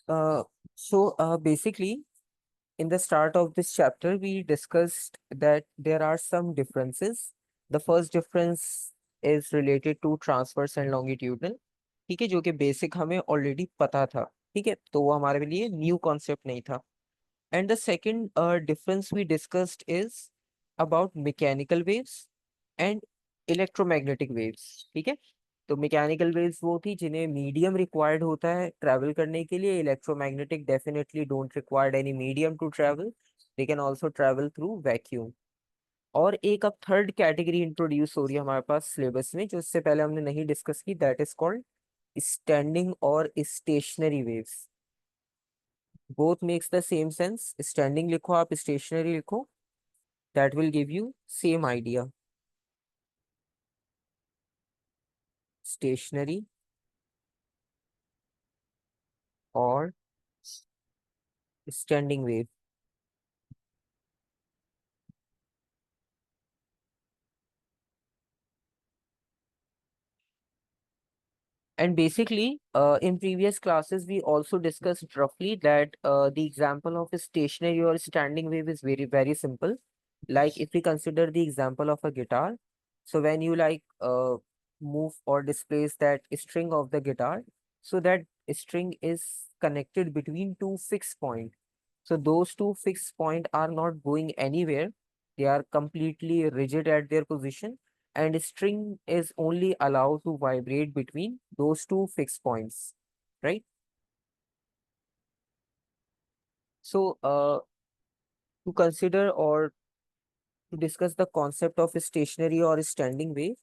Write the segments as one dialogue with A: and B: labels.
A: Uh, basically, in the start of this chapter, we discussed that there are some differences. The first difference is related to transverse and longitudinal. ठीक है, जो कि basic हमें already पता था। ठीक है, तो वो हमारे लिए न्यू कॉन्सेप्ट नहीं था। And the second difference we discussed is about mechanical waves and electromagnetic waves. ठीक है, तो मैकेनिकल वेव्स वो थी जिन्हें मीडियम रिक्वायर्ड होता है ट्रैवल करने के लिए। Electromagnetic definitely don't required any medium to travel, they can also travel through vacuum. और एक अब थर्ड कैटेगरी इंट्रोड्यूस हो रही है हमारे पास सिलेबस में, जो इससे पहले हमने नहीं डिस्कस की, दैट इज कॉल्ड स्टैंडिंग और stationary waves. Both makes the same sense, standing लिखो आप स्टेशनरी लिखो, that will give you same idea. Stationary और standing wave. And basically, in previous classes, we also discussed roughly that the example of a stationary or standing wave is very, very simple. Like if we consider the example of a guitar, so when you move or displace that string of the guitar, so that string is connected between two fixed points. So those two fixed points are not going anywhere. They are completely rigid at their position, and string is only allowed to vibrate between those two fixed points, right? So to consider or to discuss the concept of a stationary or a standing wave,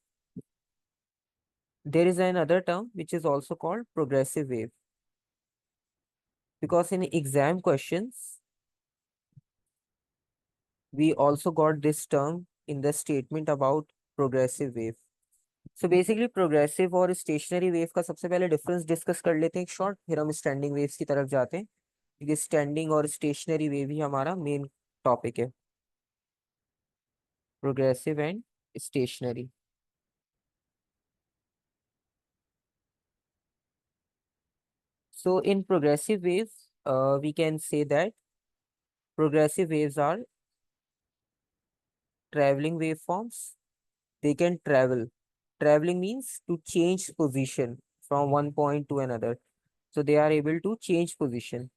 A: there is another term which is also called progressive wave, because in exam questions we also got this term in the statement about progressive wave. So basically progressive और stationary wave का सबसे पहले difference discuss कर लेते हैं एक short, फिर हम स्टैंडिंग वेव्स की तरफ जाते हैं, क्योंकि स्टैंडिंग और स्टेशनरी वेव ही हमारा मेन टॉपिक है। Progressive and stationary. So in progressive waves we can say that progressive waves are traveling waveforms. They can travel. Traveling means to change position from one point to another. So they are able to change position.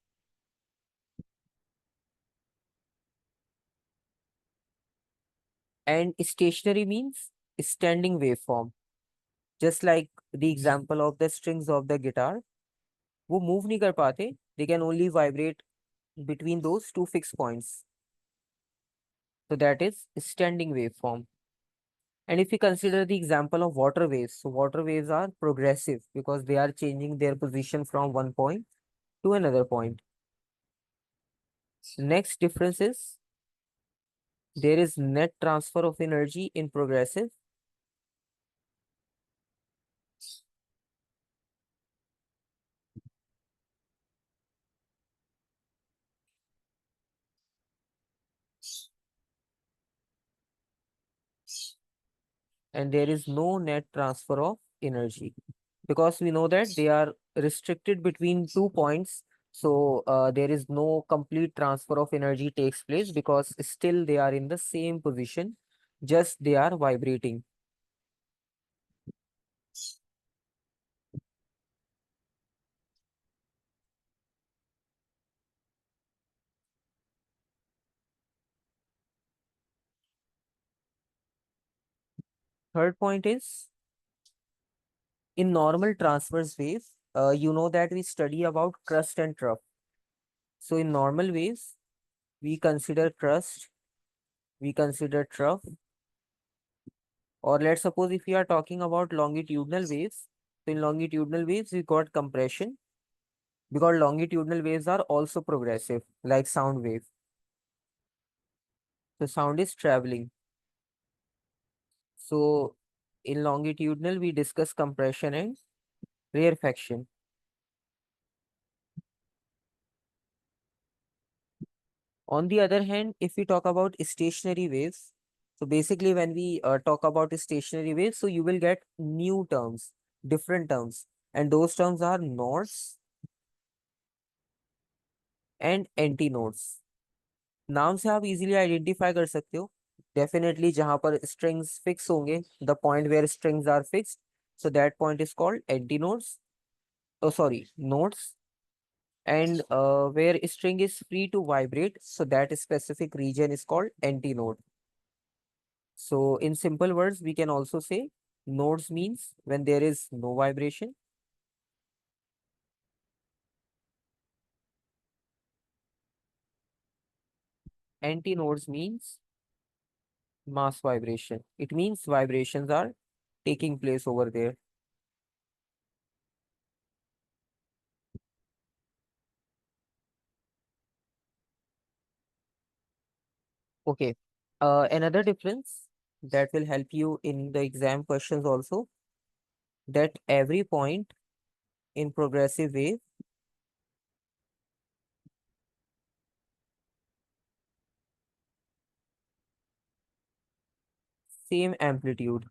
A: And stationary means standing waveform. Just like the example of the strings of the guitar, वो move नहीं कर पाते, they can only vibrate between those two fixed points. So that is standing waveform. And if we consider the example of water waves, so water waves are progressive because they are changing their position from one point to another point. Next difference is there is net transfer of energy in progressive, and there is no net transfer of energy, because we know that they are restricted between 2 points. So there is no complete transfer of energy takes place because still they are in the same position, just they are vibrating. Third point is in normal transverse wave, you know that we study about crust and trough. So in normal waves, we consider crust, we consider trough, or let's suppose if we are talking about longitudinal waves, so in longitudinal waves we got compression, because longitudinal waves are also progressive like sound wave. So sound is traveling. So in longitudinal we discuss compression and rarefaction. On the other hand, if we talk about stationary waves, so basically when we talk about stationary waves, so you will get new terms, different terms, and those terms are Norse, and anti nodes. नाम से आप easily identify कर सकते हो। Definitely जहां पर strings fix होंगे, the point where strings are fixed, so that point is called anti nodes. Oh, sorry, nodes. And where string is free to vibrate, so that specific region is called anti node. So in simple words, we can also say nodes means when there is no vibration. Anti nodes means mass vibration. It means vibrations are taking place over there. Okay. Another difference that will help you in the exam questions also, that every point in progressive wave, same amplitude,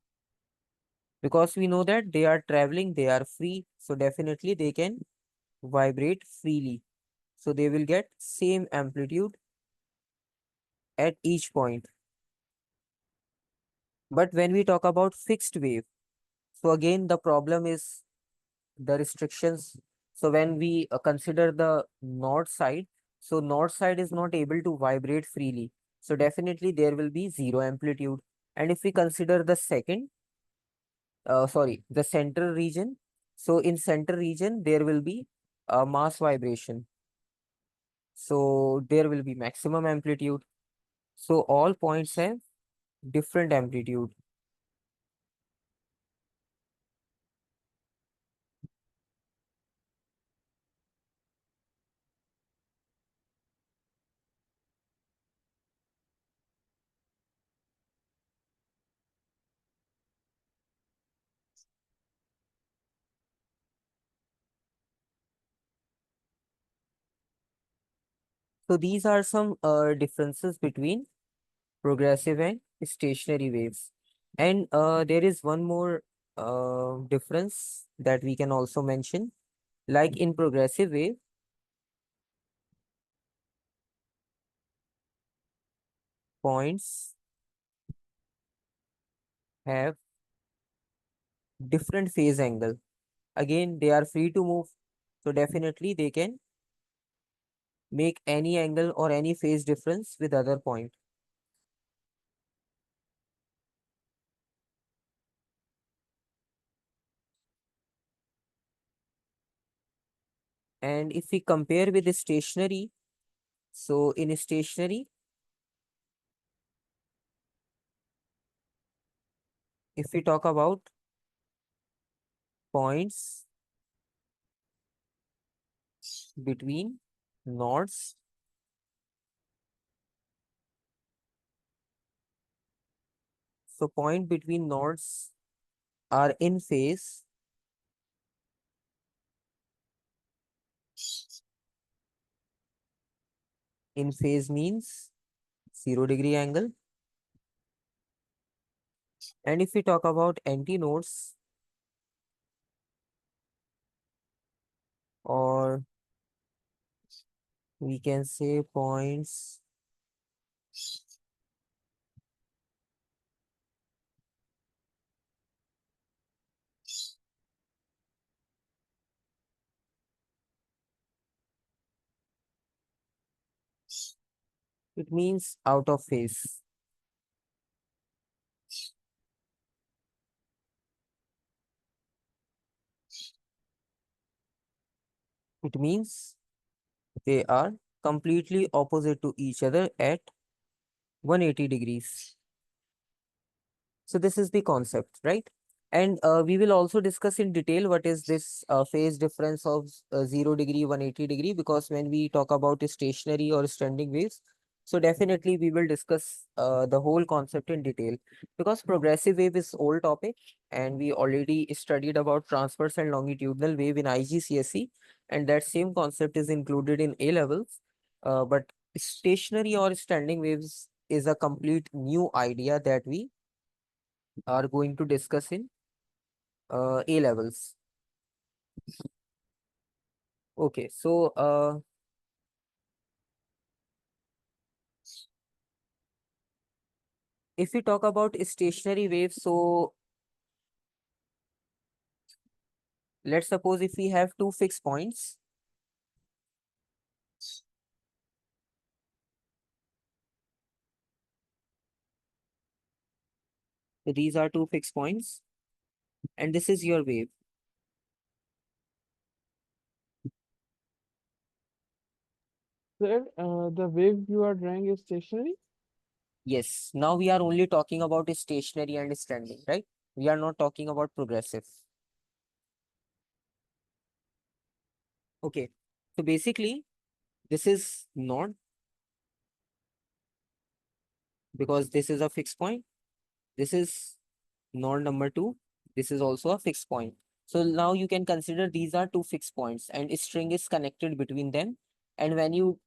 A: because we know that they are traveling, they are free, so definitely they can vibrate freely. So they will get same amplitude at each point. But when we talk about fixed wave, so again the problem is the restrictions. So when we consider the north side, so north side is not able to vibrate freely. So definitely there will be zero amplitude. And if we consider the second, the center region, so in center region there will be a mass vibration. So there will be maximum amplitude. So all points have different amplitude. So these are some differences between progressive and stationary waves. And there is one more difference that we can also mention. Like in progressive wave, points have different phase angle. Again, they are free to move. So definitely they can make any angle or any phase difference with other point. And if we compare with the stationary, so in stationary, if we talk about points between nodes, so point between nodes are in phase. In phase means 0 degree angle. And if we talk about antinodes, or we can say points it means out of phase. It means they are completely opposite to each other at 180 degrees. So this is the concept, right? And we will also discuss in detail what is this phase difference of 0 degree, 180 degree, because when we talk about stationary or standing waves, so definitely we will discuss the whole concept in detail, because progressive wave is old topic and we already studied about transverse and longitudinal wave in IGCSE, and that same concept is included in A levels. But stationary or standing waves is a complete new idea that we are going to discuss in A levels. Okay, so if we talk about stationary waves, so let's suppose if we have two fixed points, so these are two fixed points, and this is your wave.
B: Sir, the wave you are drawing is stationary?
A: Yes, now we are only talking about stationary and standing, right? We are not talking about progressive. Okay, so basically, this is not, because this is a fixed point. This is node number two. This is also a fixed point. So now you can consider these are two fixed points and a string is connected between them. And when you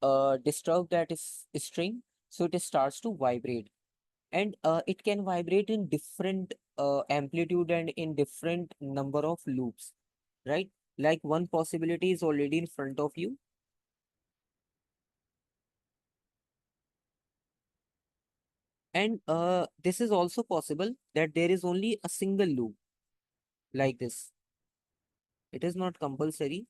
A: disturb that is string, so it starts to vibrate. And it can vibrate in different amplitude and in different number of loops, right? Like one possibility is already in front of you. And this is also possible that there is only a single loop like this. It is not compulsory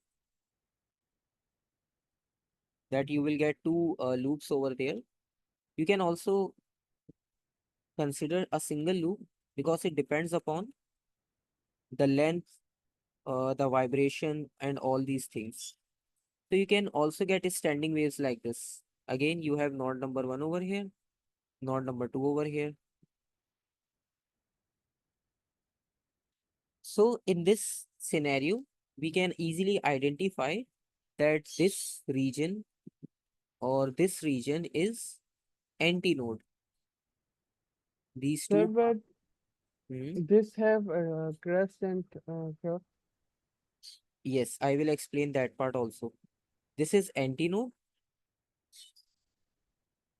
A: that you will get two loops over there. You can also consider a single loop because it depends upon the length, the vibration, and all these things. So you can also get standing waves like this. Again, you have node number one over here, node number two over here. So in this scenario, we can easily identify that this region or this region is antinode. These
B: Sir,
A: two.
B: but
A: Hmm.
B: this have crust and curve.
A: Yes, I will explain that part also. This is antinode.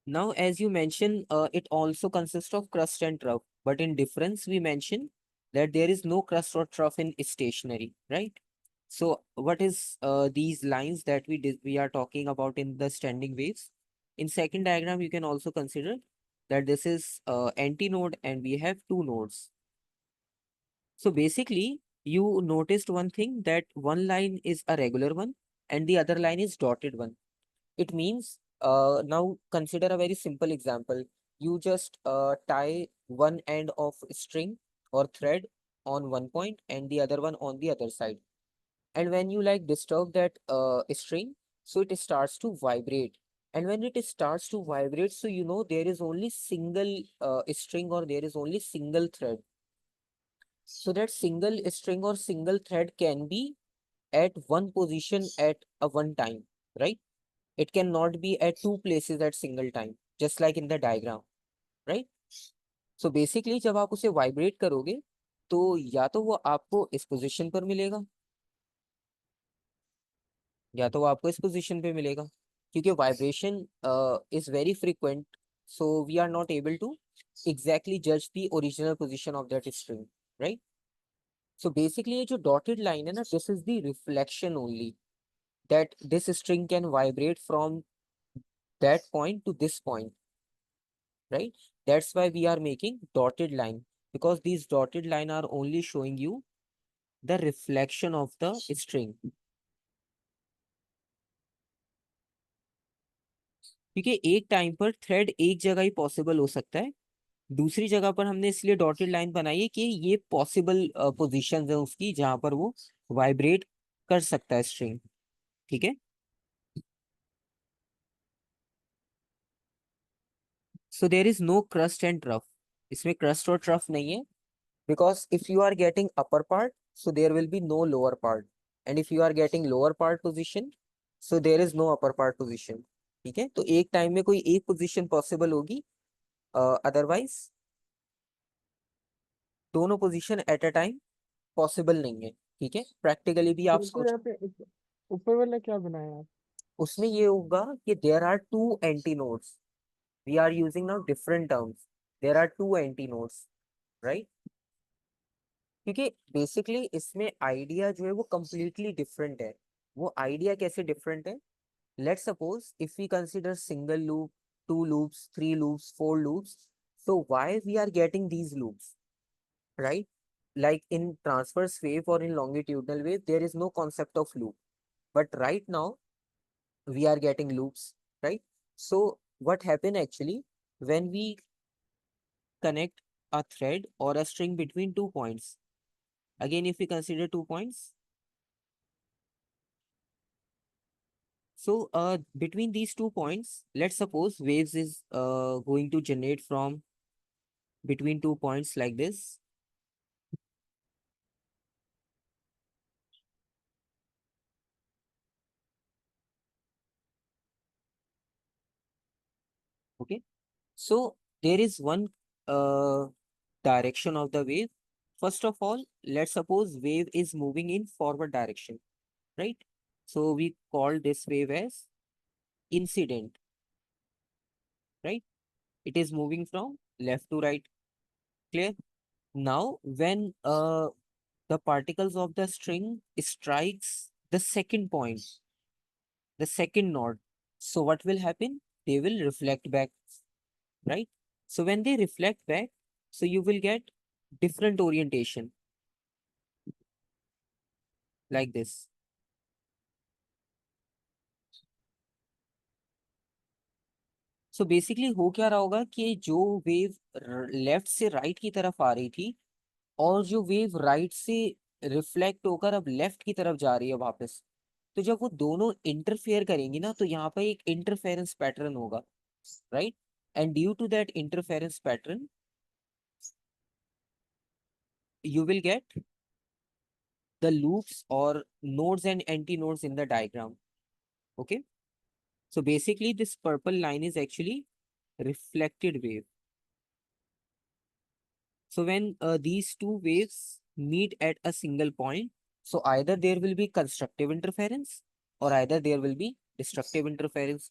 A: Now, as you mentioned, it also consists of crust and trough. But in difference, we mention that there is no crust or trough in stationary, right? So, what is these lines that we are talking about in the standing waves? In second diagram, you can also consider that this is antinode and we have two nodes. So basically, you noticed one thing, that one line is a regular one and the other line is dotted one. It means, now consider a very simple example. You just tie one end of string or thread on one point and the other one on the other side. And when you like disturb that string, so it starts to vibrate. And when it starts to vibrate, so you know there is only single string or there is only single thread. So that single string or single thread can be at one position at a one time, right? It cannot be at two places at single time, just like in the diagram, right? So basically जब आप उसे vibrate करोगे तो या तो वो आपको इस पोजीशन पर मिलेगा या तो वो आपको इस पोजीशन पे मिलेगा, क्योंकि vibration is very frequent, so we are not able to exactly जज the original position of that string, right? So basically ये जो डॉटेड लाइन है ना, this is the reflection only, that this string can vibrate from that point to this point, right? That's why we are making dotted line, because these dotted line are only showing you the reflection of the string. क्योंकि एक time पर thread एक जगह ही possible हो सकता है, दूसरी जगह पर हमने इसलिए डॉटेड लाइन बनाई है कि ये पॉसिबल पोजीशंस है उसकी जहां पर वो वाइब्रेट कर सकता है स्ट्रिंग, ठीक है? So there is no crust and trough, इसमें क्रस्ट और ट्रफ नहीं है, because if you are getting upper part, so there will be no lower part, and if you are getting lower part position, so there is no upper part position. ठीक है, तो एक time में कोई एक position possible होगी, otherwise दोनों position at a time possible नहीं है, ठीक है? प्रैक्टिकली भी आप
B: तो सर
A: सोच,
B: यहाँ पे ऊपर वाला क्या बनाया आप?
A: उसमें ये होगा कि there are two anti nodes, we are using now different terms, there are two anti nodes, right? क्योंकि बेसिकली इसमें आइडिया जो है वो कंप्लीटली डिफरेंट है। वो आइडिया कैसे डिफरेंट है? Let's suppose if we consider single loop, two loops, three loops, four loops, So why we are getting these loops, right? Like in transverse wave or in longitudinal wave, there is no concept of loop. But right now, we are getting loops, right? So what happen actually when we connect a thread or a string between 2 points? Again, if we consider 2 points, so between these 2 points, let's suppose waves is going to generate from between 2 points like this. Okay, so there is one uh, direction of the wave. First of all, let's suppose wave is moving in forward direction, right? So we call this wave as incident, right? It is moving from left to right. Clear? Now, when the particles of the string strikes the second point, the second node, so what will happen? They will reflect back, right? So when they reflect back, so you will get different orientation like this. So basically हो क्या रहा होगा कि जो wave left से right की तरफ आ रही थी और जो वेव राइट से रिफ्लेक्ट होकर अब लेफ्ट की तरफ जा रही है वापस, तो जब वो दोनों इंटरफेयर करेंगी ना, तो यहाँ पर एक इंटरफेरेंस पैटर्न होगा, right? And due to that interference pattern you will get the loops or nodes and anti-nodes in the diagram. Okay, so basically this purple line is actually reflected wave. So when these two waves meet at a single point, so either there will be constructive interference or either there will be destructive interference.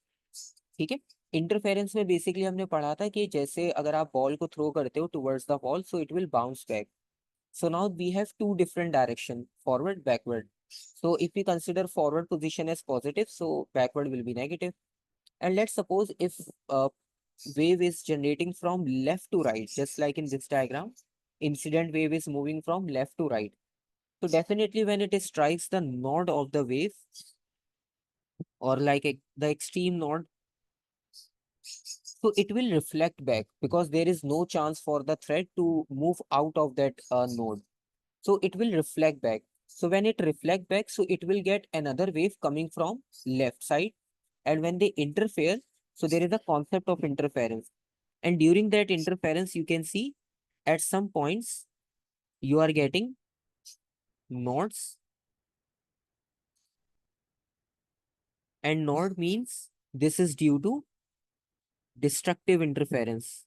A: ठीक है? Interference में basically हमने पढ़ा था कि जैसे अगर आप बॉल को थ्रो करते हो towards the ball, so it will bounce back. So now we have two different direction, forward, backward. So if we consider forward position as positive, so backward will be negative. And let's suppose if wave is generating from left to right, just like in this diagram, incident wave is moving from left to right. So definitely when it strikes the node of the wave or like the extreme node, so it will reflect back because there is no chance for the thread to move out of that node. So it will reflect back. So when it reflect back, so it will get another wave coming from left side. And when they interfere, so there is a concept of interference. And during that interference, you can see at some points you are getting nodes, and node means this is due to destructive interference.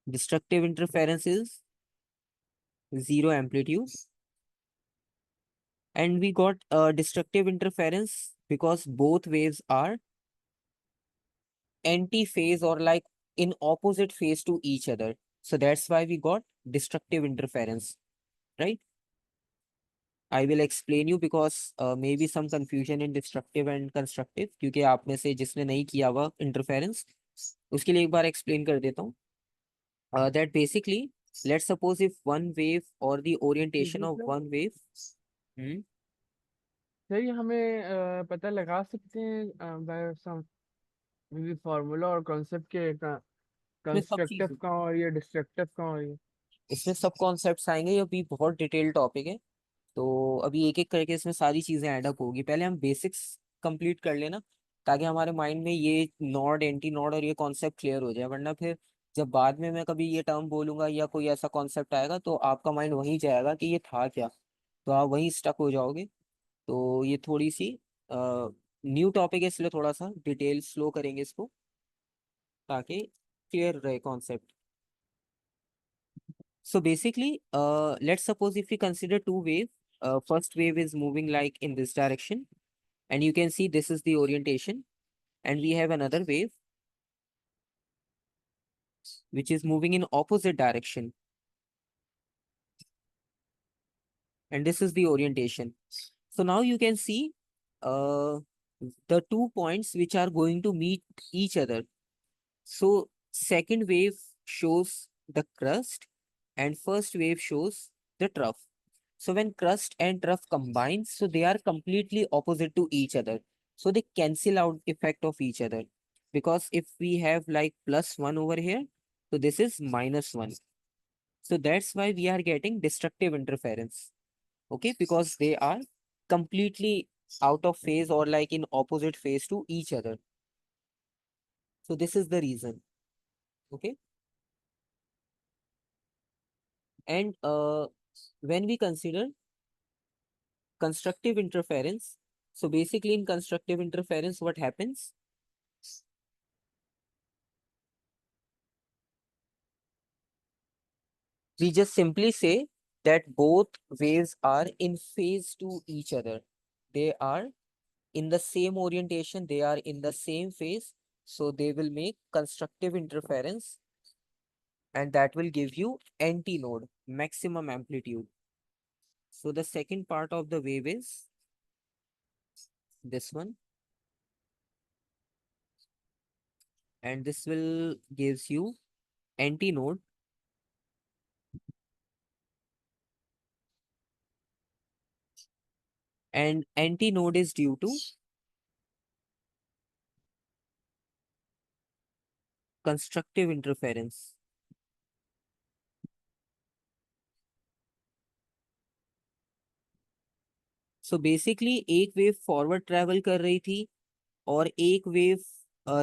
A: Destructive interference is zero amplitude. And we got destructive interference because both waves are anti-phase or like in opposite phase to each other. So that's why we got destructive interference, right? I will explain you because maybe some confusion in destructive and constructive, क्योंकि आप में से जिसने नहीं किया हुआ interference, उसके लिए एक बार explain कर देता हूँ. That basically, let's suppose if one wave or the orientation of one wave. हम्म,
B: सही हमें पता लगा सकते हैं बाय सम फार्मूला और कॉन्सेप्ट के
A: इसमें सब
B: कंस्ट्रक्टिव
A: चीज,
B: का और ये डिस्ट्रक्टिव का और ये
A: इसमें सब कॉन्सेप्ट्स आएंगे. ये अभी बहुत डिटेल टॉपिक है, तो अभी एक एक करके इसमें सारी चीजें ऐड अप होगी. पहले हम बेसिक्स कंप्लीट कर लेना ताकि हमारे माइंड में ये नॉड एंटी नॉड और ये कॉन्सेप्ट क्लियर हो जाए, वरना फिर जब बाद में मैं कभी ये टर्म बोलूंगा या कोई ऐसा कॉन्सेप्ट आएगा तो आपका माइंड वहीं जाएगा कि ये था क्या, तो आप वहीं स्टक हो जाओगे. तो ये थोड़ी सी न्यू टॉपिक है, इसलिए थोड़ा सा डिटेल स्लो करेंगे इसको ताकि क्लियर रहे concept. So basically, let's suppose if we consider two waves, first wave is moving like in this direction, and you can see this is the orientation, and we have another wave which is moving in opposite direction, and this is the orientation. So now you can see, uh, the 2 points which are going to meet each other. So second wave shows the crust and first wave shows the trough. So when crust and trough combine, so they are completely opposite to each other. So they cancel out effect of each other. Because if we have like +1 over here, so this is -1. So that's why we are getting destructive interference. Okay, because they are completely out of phase or like in opposite phase to each other. So this is the reason. Okay. And when we consider constructive interference, so basically in constructive interference, what happens? We just simply say that both waves are in phase to each other. They are in the same orientation, they are in the same phase, so they will make constructive interference, and that will give you antinode, maximum amplitude. So the second part of the wave is this one, and this will gives you antinode, and antinode is due to constructive interference. So basically एक wave forward travel कर रही थी और एक wave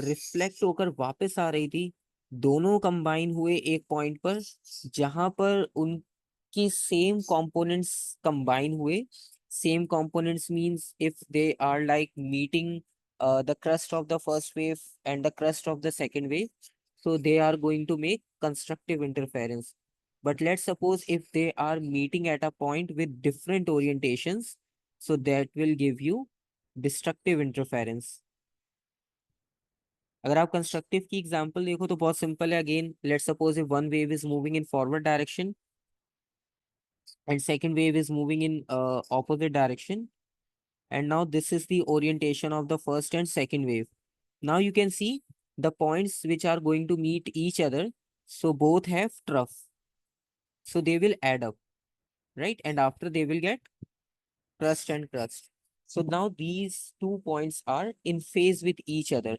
A: reflect होकर वापस आ रही थी। दोनों कंबाइन हुए एक पॉइंट पर जहां पर उनकी सेम कंपोनेंट्स कंबाइन हुए। Same components means if they are like meeting the crust of the first wave and the crust of the second wave, so they are going to make constructive interference. But let's suppose if they are meeting at a point with different orientations, so that will give you destructive interference. अगर आप constructive की example देखो तो बहुत simple है। Again let's suppose if one wave is moving in forward direction and second wave is moving in opposite direction, and now this is the orientation of the first and second wave. Now you can see the points which are going to meet each other, so both have trough, so they will add up, right? And after they will get crust and crust. So now these 2 points are in phase with each other.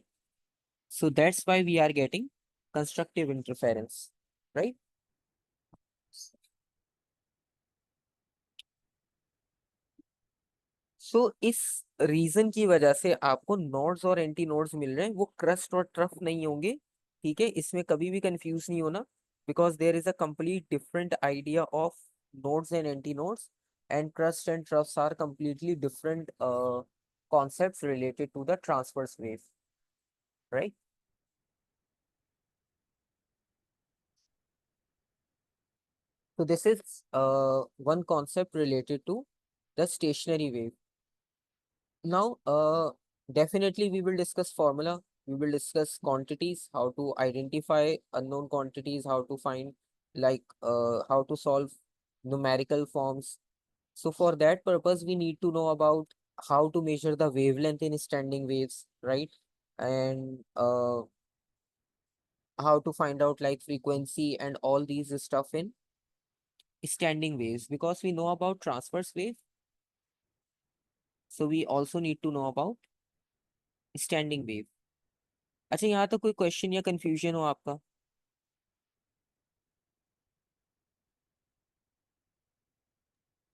A: So that's why we are getting constructive interference, right? सो इस reason की वजह से आपको nodes और anti nodes मिल रहे हैं, वो crust और ट्रफ नहीं होंगे। ठीक है, इसमें कभी भी कंफ्यूज नहीं होना, because there is a complete different idea of nodes and anti nodes, and crust and troughs are completely different concepts related to the transverse wave, right? So this is one concept related to the stationary wave. Now, definitely we will discuss formula. We will discuss quantities, how to identify unknown quantities, how to find how to solve numerical forms. So for that purpose, we need to know about how to measure the wavelength in standing waves, right? And how to find out like frequency and all these stuff in standing waves, because we know about transverse wave. So we also need to know about standing wave. अच्छा, यहाँ तक कोई question या confusion हो आपका?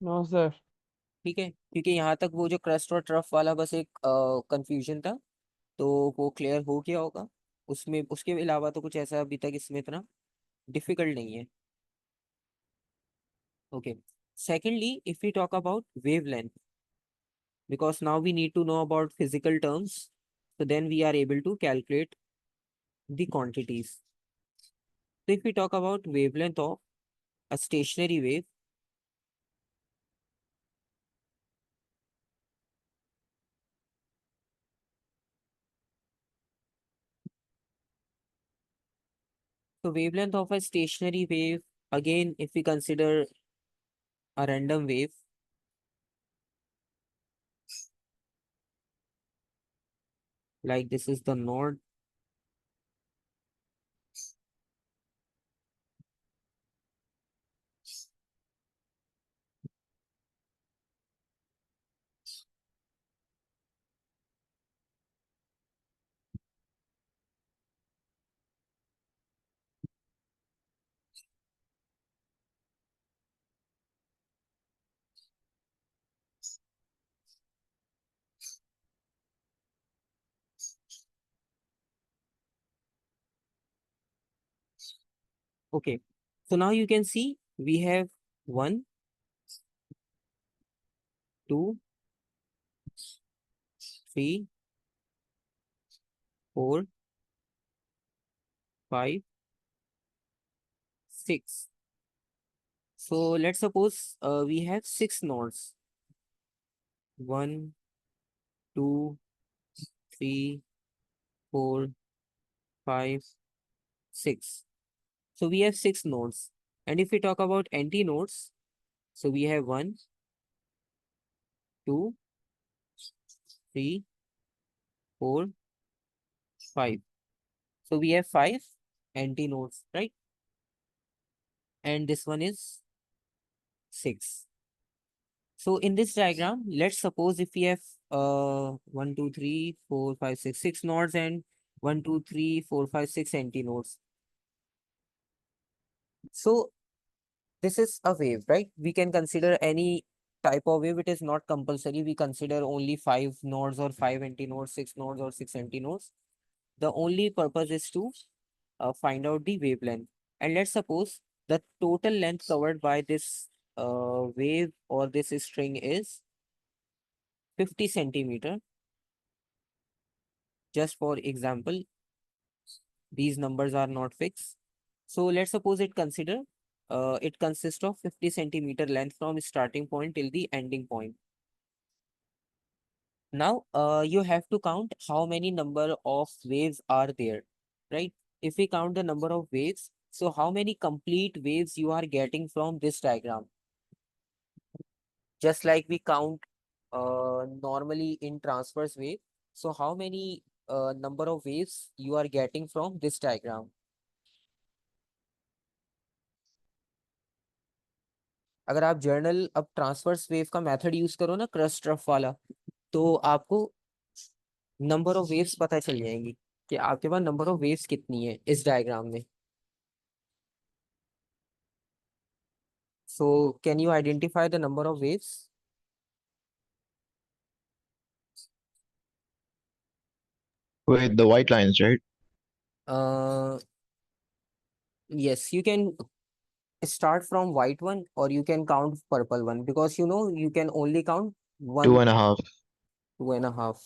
B: No sir.
A: ठीक है, क्योंकि यहाँ तक वो जो क्रस्ट और ट्रफ वाला बस एक कंफ्यूजन था, तो वो क्लियर हो गया होगा। उसमें उसके अलावा तो कुछ ऐसा अभी तक इसमें इतना डिफिकल्ट नहीं है। Okay, secondly if we talk about wavelength, because now we need to know about physical terms, so then we are able to calculate the quantities. So if we talk about wavelength of a stationary wave, so wavelength of a stationary wave, again if we consider a random wave, like this is the node. Okay, so now you can see we have 1, 2, 3, 4, 5, 6. So let's suppose we have 6 nodes. 1, 2, 3, 4, 5, 6. So we have 6 nodes. And if we talk about anti nodes, so we have 1, 2, 3, 4, 5. So we have 5 anti nodes, right? And this one is 6. So in this diagram, let's suppose if we have 1, 2, 3, 4, 5, 6, 6 nodes and 1, 2, 3, 4, 5, 6 anti nodes. So this is a wave, right? We can consider any type of wave. It is not compulsory. We consider only 5 nodes or 5 anti nodes, 6 nodes or 6 anti nodes. The only purpose is to find out the wavelength. And let's suppose the total length covered by this wave or this string is 50 centimeter. Just for example, these numbers are not fixed. So let's suppose it consists of 50 centimeter length from starting point till the ending point. Now, you have to count how many number of waves are there, right? If we count the number of waves, so how many complete waves you are getting from this diagram? Just like we count normally in transverse wave. So how many number of waves you are getting from this diagram? अगर आप journal अब transverse wave का method use करो ना, crust rough वाला, तो आपको number of waves पता चल जाएंगी कि आपके पास नंबर ऑफ वेव्स कितनी है इस डायग्राम में. So can you identify the number of waves?
C: With the white lines, right?
A: Uh, yes, you can start from white one or you can count purple one because you can only count
C: Two
A: one,
C: and a half.
A: 2.5.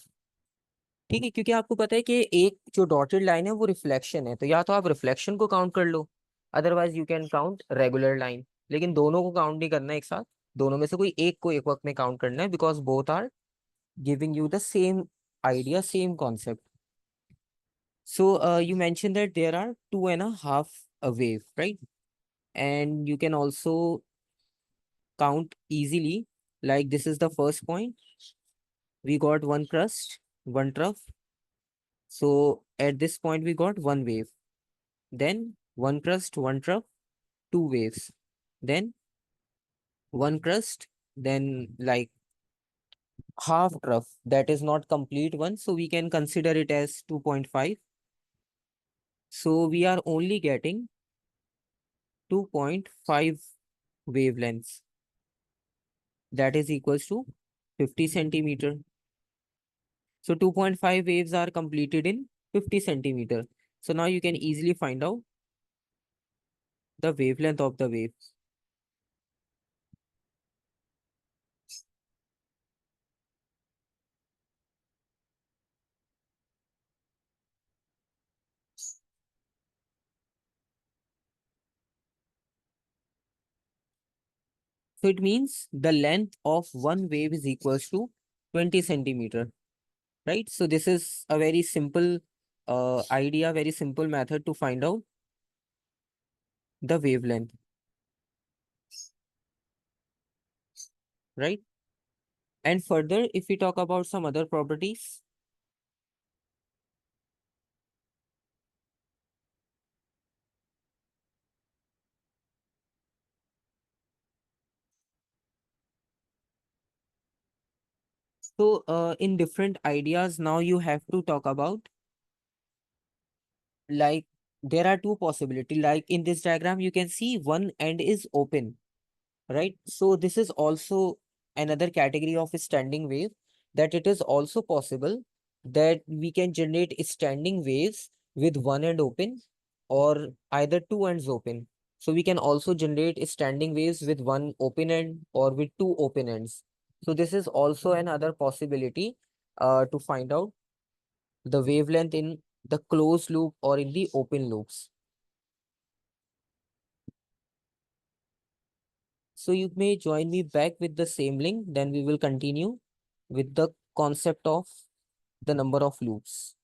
A: ठीक है, क्योंकि आपको पता है कि एक जो dotted line है वो रिफ्लेक्शन है, तो या तो आप रिफ्लेक्शन को काउंट कर लो, otherwise you can count regular line. लेकिन दोनों को काउंट नहीं करना एक साथ, दोनों में से कोई एक को एक वक्त में काउंट करना है because both are giving you the same idea, same concept. So you mentioned that there are 2.5 a wave, right? And you can also count easily. Like this is the first point. We got one crust, one trough. So at this point we got one wave. Then one crust, one trough, two waves. Then one crust, then like half trough. That is not complete one. So we can consider it as 2.5. So we are only getting 2.5 wavelengths. That is equals to 50 centimeter. So 2.5 waves are completed in 50 centimeter. So now you can easily find out the wavelength of the wave. So it means the length of one wave is equals to 20 centimeter, right? So this is a very simple idea, very simple method to find out the wavelength, right? And further, if we talk about some other properties, So in different ideas, now you have to talk about, like, there are two possibility. Like in this diagram, you can see one end is open, right? So this is also another category of a standing wave, that it is also possible that we can generate standing waves with one end open or either two ends open. So we can also generate standing waves with one open end or with two open ends. So this is also another possibility to find out the wavelength in the closed loop or in the open loops. So you may join me back with the same link, then we will continue with the concept of the number of loops.